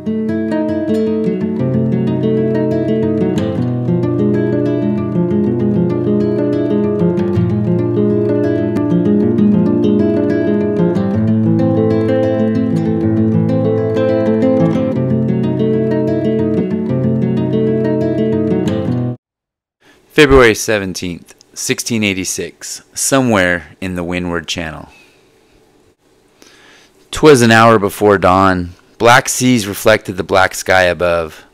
February 17th, 1686, somewhere in the Windward Channel. 'Twas an hour before dawn. Black seas reflected the black sky above.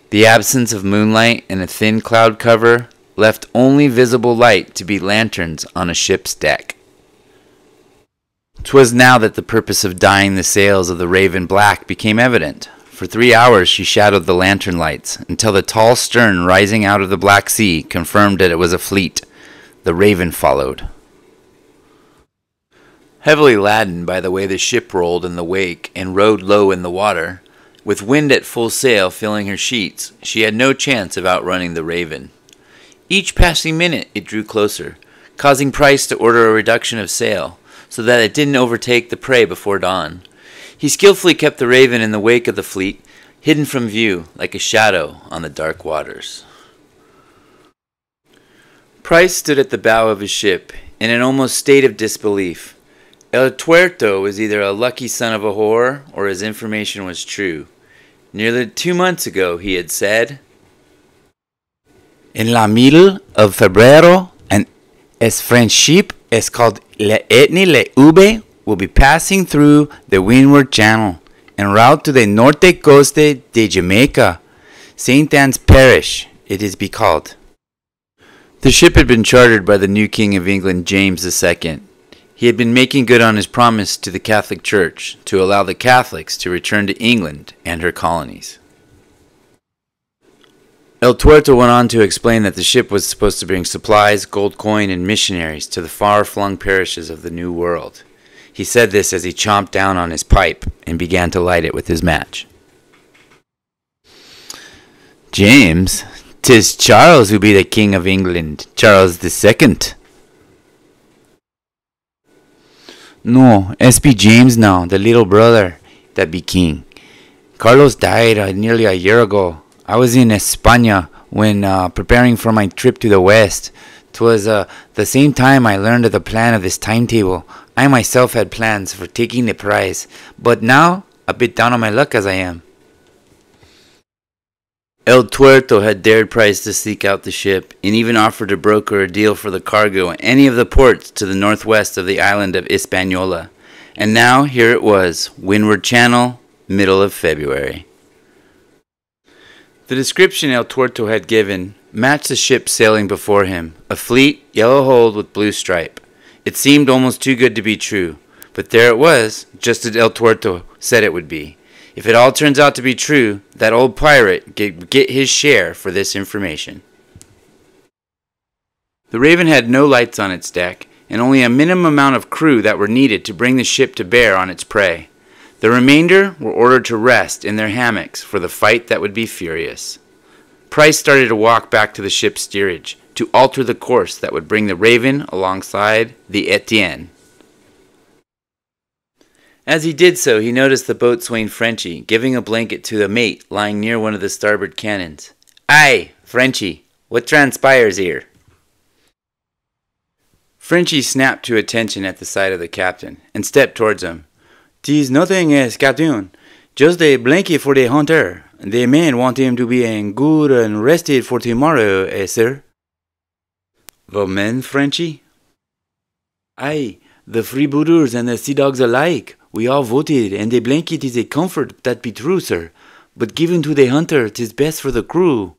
The absence of moonlight and a thin cloud cover left only visible light to be lanterns on a ship's deck. 'Twas now that the purpose of dyeing the sails of the Raven black became evident. For 3 hours she shadowed the lantern lights, until the tall stern rising out of the Black Sea confirmed that it was a fleet. The Raven followed. Heavily laden by the way the ship rolled in the wake and rode low in the water, with wind at full sail filling her sheets, she had no chance of outrunning the Raven. Each passing minute it drew closer, causing Price to order a reduction of sail, so that it didn't overtake the prey before dawn. He skillfully kept the Raven in the wake of the fleet, hidden from view like a shadow on the dark waters. Price stood at the bow of his ship, in an almost state of disbelief. El Tuerto was either a lucky son of a whore, or his information was true. Nearly 2 months ago he had said, "In la middle of Febrero, an French ship is called Le Etni Le Ube will be passing through the Windward Channel en route to the norte coste de Jamaica, St. Anne's Parish, it is be called." The ship had been chartered by the new King of England, James II. He had been making good on his promise to the Catholic Church to allow the Catholics to return to England and her colonies. El Tuerto went on to explain that the ship was supposed to bring supplies, gold coin, and missionaries to the far-flung parishes of the New World. He said this as he chomped down on his pipe and began to light it with his match. "James, 'tis Charles who be the King of England, Charles II. "No, es be James now, the little brother, that be king. Carlos died nearly a year ago. I was in España when preparing for my trip to the west. 'Twas the same time I learned of the plan of this timetable. I myself had plans for taking the prize, but now a bit down on my luck as I am." El Tuerto had dared Price to seek out the ship, and even offered to broker a deal for the cargo in any of the ports to the northwest of the island of Hispaniola. And now here it was, Windward Channel, middle of February. The description El Tuerto had given matched the ship sailing before him, a fleet, yellow-hulled with blue stripe. It seemed almost too good to be true, but there it was, just as El Tuerto said it would be. If it all turns out to be true, that old pirate get his share for this information. The Raven had no lights on its deck, and only a minimum amount of crew that were needed to bring the ship to bear on its prey. The remainder were ordered to rest in their hammocks for the fight that would be furious. Price started to walk back to the ship's steerage, to alter the course that would bring the Raven alongside the Etienne. As he did so, he noticed the boatswain Frenchy giving a blanket to the mate lying near one of the starboard cannons. "Aye, Frenchy, what transpires here?" Frenchy snapped to attention at the sight of the captain, and stepped towards him. "'Tis nothing, Captain. Just a blanket for the hunter. The men want him to be good and rested for tomorrow, sir." "The men, Frenchy?" "Aye, the freebooters and the sea dogs alike. We all voted, and the blanket is a comfort, that be true, sir. But given to the hunter, 'tis best for the crew."